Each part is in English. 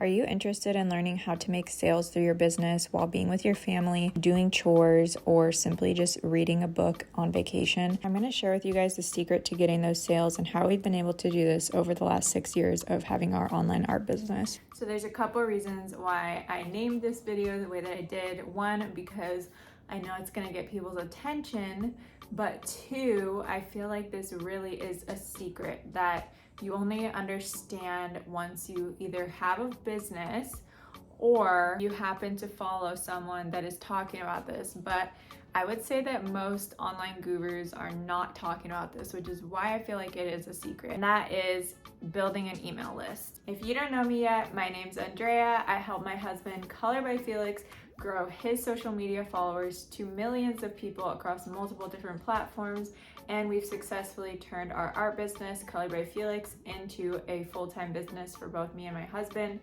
Are you interested in learning how to make sales through your business while being with your family, doing chores, or simply just reading a book on vacation? I'm going to share with you guys the secret to getting those sales and how we've been able to do this over the last 6 years of having our online art business. So there's a couple reasons why I named this video the way that I did. One, because I know it's going to get people's attention, but two, I feel like this really is a secret that you only understand once you either have a business or you happen to follow someone that is talking about this. But I would say that most online gurus are not talking about this, which is why I feel like it is a secret. And that is building an email list. If you don't know me yet, my name's Andrea. I help my husband, Color by Felix, grow his social media followers to millions of people across multiple different platforms. And we've successfully turned our art business, Color by Felix, into a full-time business for both me and my husband.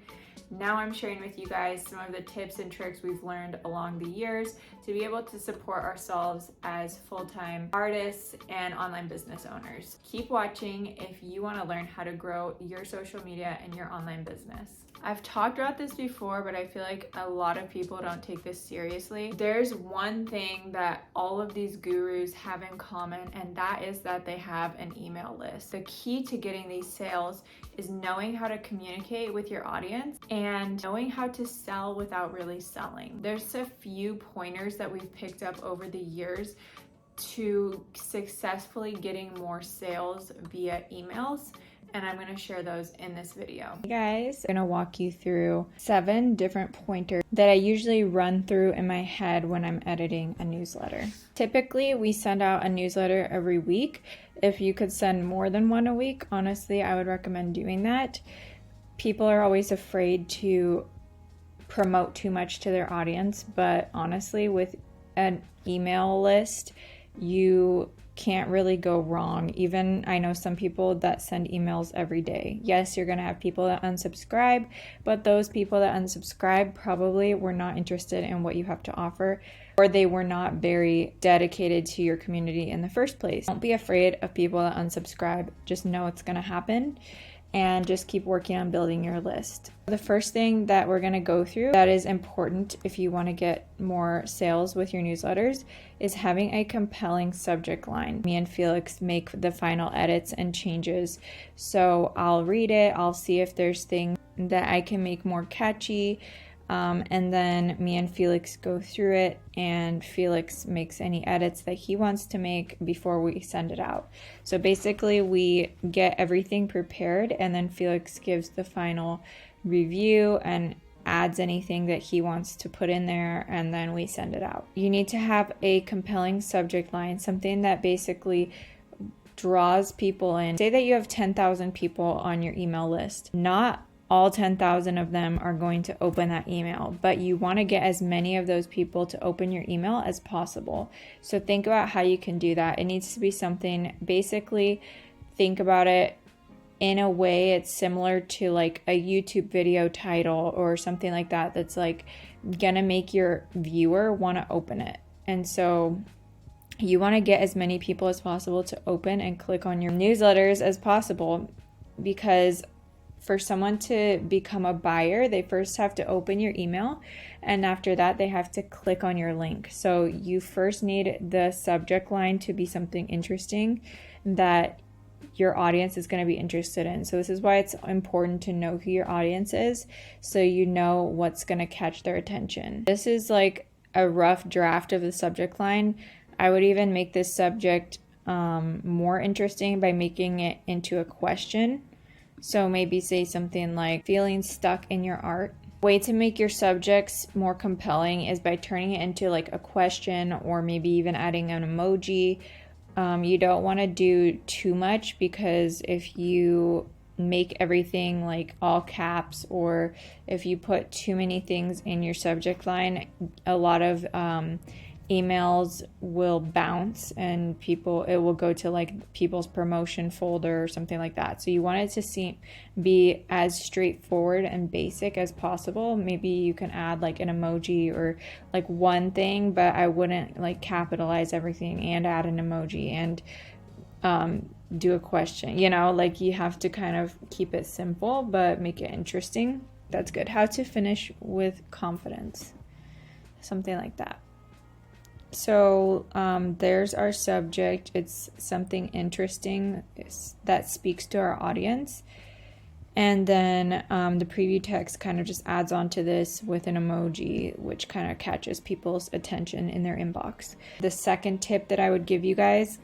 Now I'm sharing with you guys some of the tips and tricks we've learned along the years to be able to support ourselves as full-time artists and online business owners. Keep watching if you want to learn how to grow your social media and your online business. I've talked about this before, but I feel like a lot of people don't take this seriously. There's one thing that all of these gurus have in common, and that is that they have an email list. The key to getting these sales is knowing how to communicate with your audience and knowing how to sell without really selling. There's a few pointers that we've picked up over the years to successfully getting more sales via emails, and I'm going to share those in this video. Hey guys, I'm going to walk you through 7 different pointers that I usually run through in my head when I'm editing a newsletter. Typically, we send out a newsletter every week. If you could send more than one a week, honestly, I would recommend doing that. People are always afraid to promote too much to their audience, but honestly, with an email list, you can't really go wrong. Even I know some people that send emails every day. Yes, you're going to have people that unsubscribe, but those people that unsubscribe probably were not interested in what you have to offer, or they were not very dedicated to your community in the first place. Don't be afraid of people that unsubscribe. Just know it's going to happen and just keep working on building your list. The first thing that we're going to go through that is important if you want to get more sales with your newsletters is having a compelling subject line. Me and Felix make the final edits and changes. So I'll read it, I'll see if there's things that I can make more catchy, and then me and Felix go through it, and Felix makes any edits that he wants to make before we send it out. So basically we get everything prepared, and then Felix gives the final review and adds anything that he wants to put in there, and then we send it out. You need to have a compelling subject line, something that basically draws people in. Say that you have 10,000 people on your email list. Not all 10,000 of them are going to open that email, but you want to get as many of those people to open your email as possible. So think about how you can do that. It needs to be something, basically think about it in a way it's similar to like a YouTube video title or something like that that's like gonna make your viewer want to open it. And so you want to get as many people as possible to open and click on your newsletters as possible, because for someone to become a buyer, they first have to open your email, and after that they have to click on your link. So you first need the subject line to be something interesting that your audience is going to be interested in. So this is why it's important to know who your audience is, so you know what's going to catch their attention. This is like a rough draft of the subject line. I would even make this subject more interesting by making it into a question. So maybe say something like feeling stuck in your art. Way to make your subjects more compelling is by turning it into like a question, or maybe even adding an emoji. You don't want to do too much, because if you make everything like all caps, or if you put too many things in your subject line, a lot of emails will bounce, and it will go to like people's promotion folder or something like that. So you want it to be as straightforward and basic as possible. Maybe you can add like an emoji or like one thing, but I wouldn't like capitalize everything and add an emoji and do a question, like you have to kind of keep it simple but make it interesting. That's good. How to finish with confidence. Something like that. So there's our subject. It's something interesting that speaks to our audience. And then the preview text kind of just adds on to this with an emoji, which kind of catches people's attention in their inbox. The second tip that I would give you guys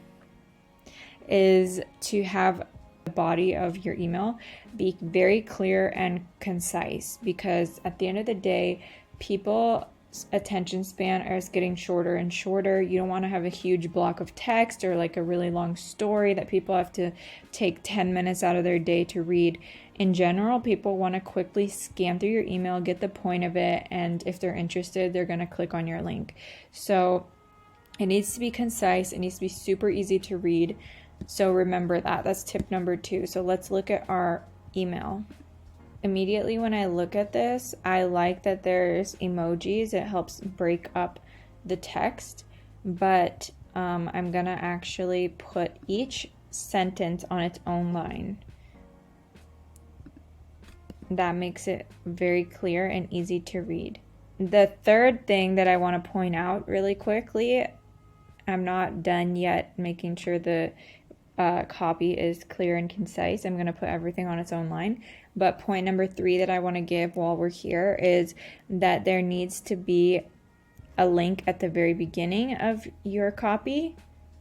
is to have the body of your email be very clear and concise, because at the end of the day, people's attention span is getting shorter and shorter. You don't want to have a huge block of text or like a really long story that people have to take 10 minutes out of their day to read. In general, people want to quickly scan through your email, get the point of it, and if they're interested, they're going to click on your link. So it needs to be concise. It needs to be super easy to read. So remember that. That's tip number 2. So let's look at our email. Immediately when I look at this, I like that there's emojis. It helps break up the text, but I'm going to actually put each sentence on its own line. That makes it very clear and easy to read. The third thing that I want to point out really quickly, I'm not done yet making sure the copy is clear and concise. I'm going to put everything on its own line. But point number 3 that I want to give while we're here is that there needs to be a link at the very beginning of your copy,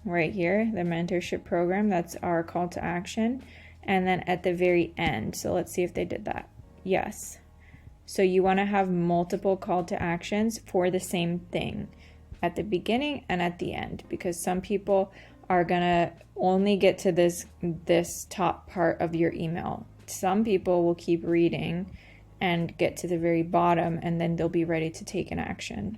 right here, the mentorship program. That's our call to action. And then at the very end. So let's see if they did that. Yes. So you want to have multiple call to actions for the same thing at the beginning and at the end, because some people are going to only get to this top part of your email. Some people will keep reading and get to the very bottom, and then they'll be ready to take an action.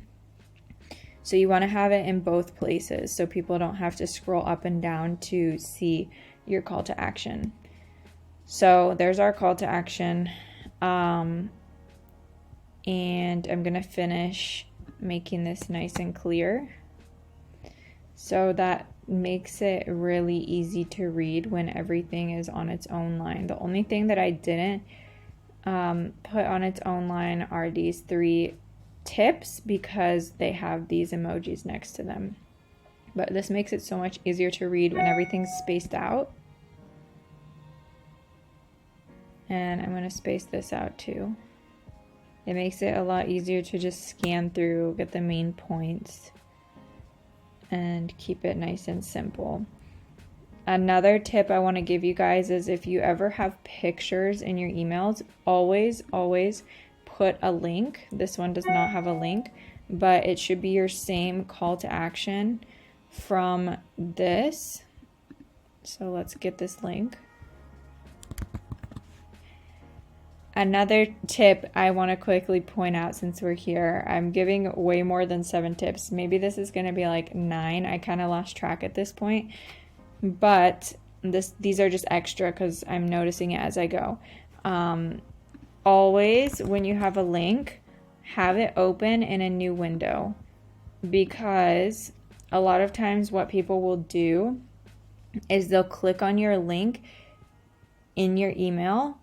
So you want to have it in both places so people don't have to scroll up and down to see your call to action. So there's our call to action. And I'm going to finish making this nice and clear. So that makes it really easy to read when everything is on its own line. The only thing that I didn't put on its own line are these 3 tips, because they have these emojis next to them. But this makes it so much easier to read when everything's spaced out. And I'm going to space this out too. It makes it a lot easier to just scan through, get the main points, and keep it nice and simple. Another tip I want to give you guys is if you ever have pictures in your emails, always put a link. This one does not have a link, but it should be your same call to action from this. So let's get this link. Another tip I want to quickly point out since we're here, I'm giving way more than 7 tips. Maybe this is going to be like 9. I kind of lost track at this point. But these are just extra because I'm noticing it as I go. Always, when you have a link, have it open in a new window. Because a lot of times what people will do is they'll click on your link in your email,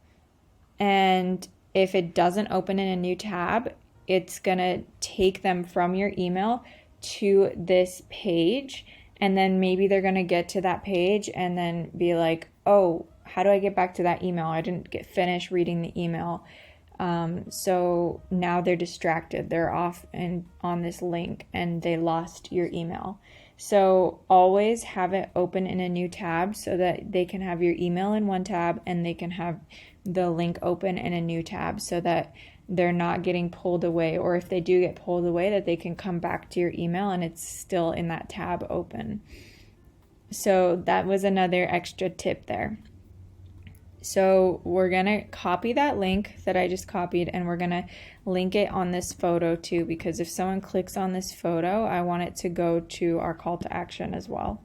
and if it doesn't open in a new tab, it's going to take them from your email to this page. And then maybe they're going to get to that page and then be like, oh, how do I get back to that email? I didn't get finished reading the email. So now they're distracted. They're off and on this link and they lost your email. So always have it open in a new tab so that they can have your email in one tab and they can have the link open in a new tab so that they're not getting pulled away, or if they do get pulled away, that they can come back to your email and it's still in that tab open. So that was another extra tip there. So we're going to copy that link that I just copied and we're going to link it on this photo too, because if someone clicks on this photo, I want it to go to our call to action as well.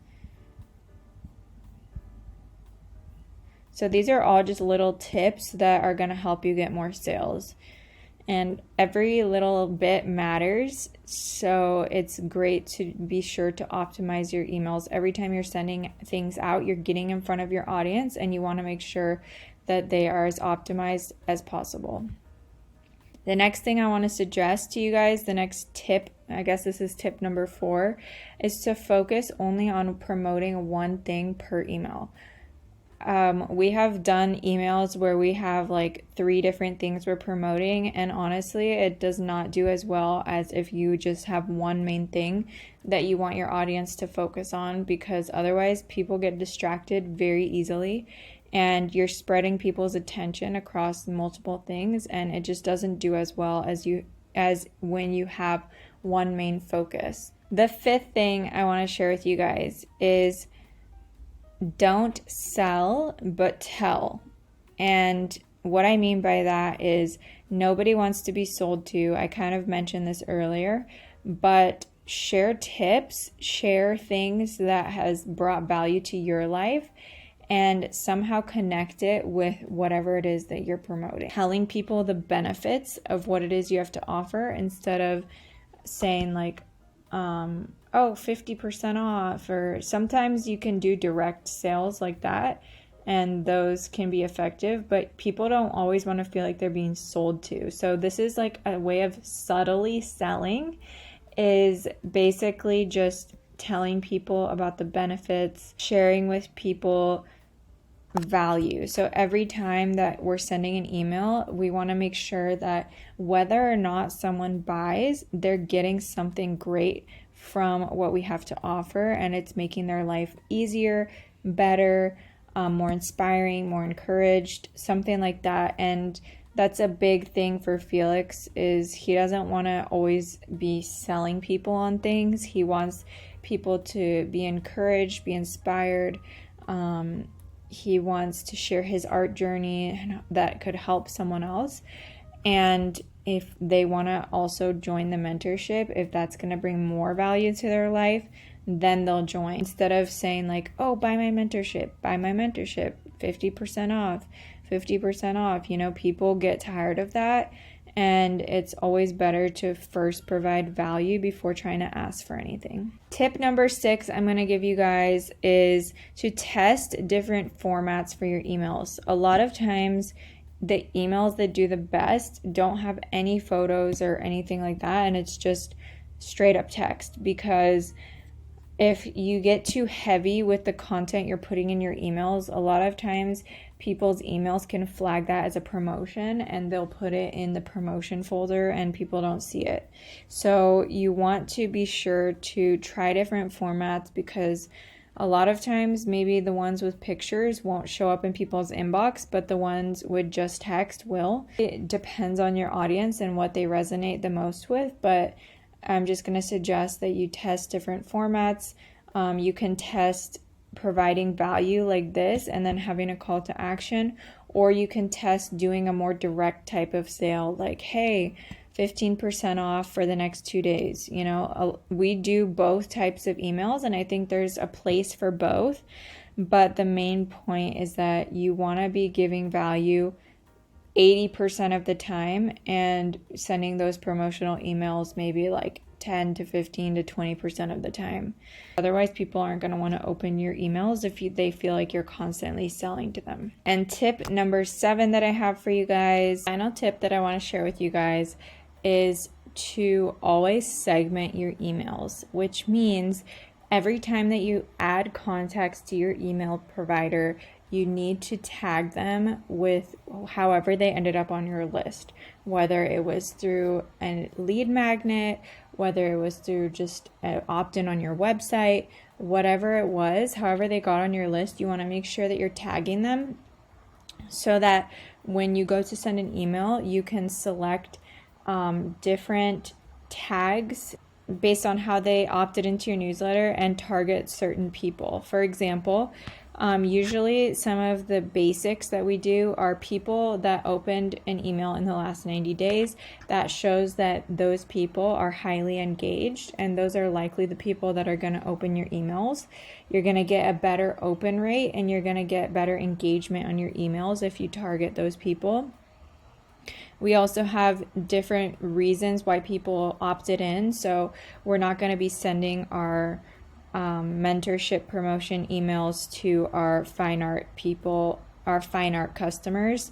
So these are all just little tips that are going to help you get more sales. And every little bit matters, so it's great to be sure to optimize your emails. Every time you're sending things out, you're getting in front of your audience, and you want to make sure that they are as optimized as possible. The next thing I want to suggest to you guys, the next tip, I guess this is tip number 4, is to focus only on promoting one thing per email. We have done emails where we have like 3 different things we're promoting, and honestly, it does not do as well as if you just have one main thing that you want your audience to focus on, because otherwise people get distracted very easily and you're spreading people's attention across multiple things, and it just doesn't do as well as when you have one main focus. The 5th thing I want to share with you guys is don't sell, but tell. And what I mean by that is nobody wants to be sold to. I kind of mentioned this earlier, but share tips, share things that has brought value to your life, and somehow connect it with whatever it is that you're promoting. Telling people the benefits of what it is you have to offer instead of saying like, 50% off, or sometimes you can do direct sales like that, and those can be effective, but people don't always want to feel like they're being sold to. So this is like a way of subtly selling, is basically just telling people about the benefits, sharing with people value. So every time that we're sending an email, we want to make sure that whether or not someone buys, they're getting something great from what we have to offer, and it's making their life easier, better, more inspiring, more encouraged, something like that. And that's a big thing for Felix, is he doesn't want to always be selling people on things. He wants people to be encouraged, be inspired. He wants to share his art journey that could help someone else. And if they want to also join the mentorship, if that's going to bring more value to their life, then they'll join. Instead of saying like, oh, buy my mentorship, 50% off, 50% off. People get tired of that. And it's always better to first provide value before trying to ask for anything. Tip number 6 I'm going to give you guys is to test different formats for your emails. A lot of times, the emails that do the best don't have any photos or anything like that, and it's just straight up text, because if you get too heavy with the content you're putting in your emails, a lot of times people's emails can flag that as a promotion, and they'll put it in the promotion folder and people don't see it. So you want to be sure to try different formats, because a lot of times maybe the ones with pictures won't show up in people's inbox, but the ones with just text will. It depends on your audience and what they resonate the most with, but I'm just going to suggest that you test different formats. You can test providing value like this and then having a call to action, or you can test doing a more direct type of sale, like, hey, 15% off for the next 2 days. We do both types of emails, and I think there's a place for both. But the main point is that you want to be giving value 80% of the time and sending those promotional emails maybe like 10 to 15 to 20% of the time. Otherwise, people aren't going to want to open your emails if they feel like you're constantly selling to them. And tip number 7 that I have for you guys, final tip that I want to share with you guys, is to always segment your emails, which means every time that you add contacts to your email provider, you need to tag them with however they ended up on your list, whether it was through a lead magnet, whether it was through just an opt-in on your website, whatever it was, however they got on your list, you want to make sure that you're tagging them so that when you go to send an email, you can select different tags based on how they opted into your newsletter and target certain people. For example, usually some of the basics that we do are people that opened an email in the last 90 days. That shows that those people are highly engaged, and those are likely the people that are going to open your emails. You're going to get a better open rate, and you're going to get better engagement on your emails if you target those people. We also have different reasons why people opted in. So we're not going to be sending our mentorship promotion emails to our fine art people, our fine art customers.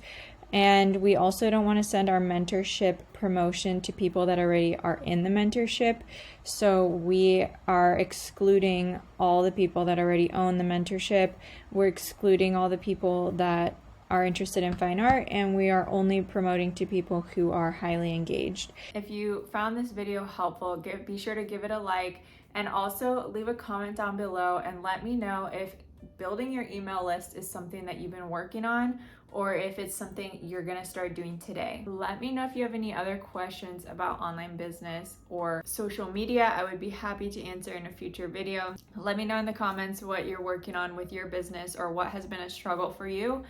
And we also don't want to send our mentorship promotion to people that already are in the mentorship. So we are excluding all the people that already own the mentorship. We're excluding all the people that are interested in fine art, and we are only promoting to people who are highly engaged. If you found this video helpful, be sure to give it a like, and also leave a comment down below and let me know if building your email list is something that you've been working on, or if it's something you're gonna start doing today. Let me know if you have any other questions about online business or social media. I would be happy to answer in a future video. Let me know in the comments what you're working on with your business or what has been a struggle for you,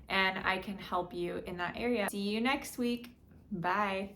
and I can help you in that area. See you next week. Bye.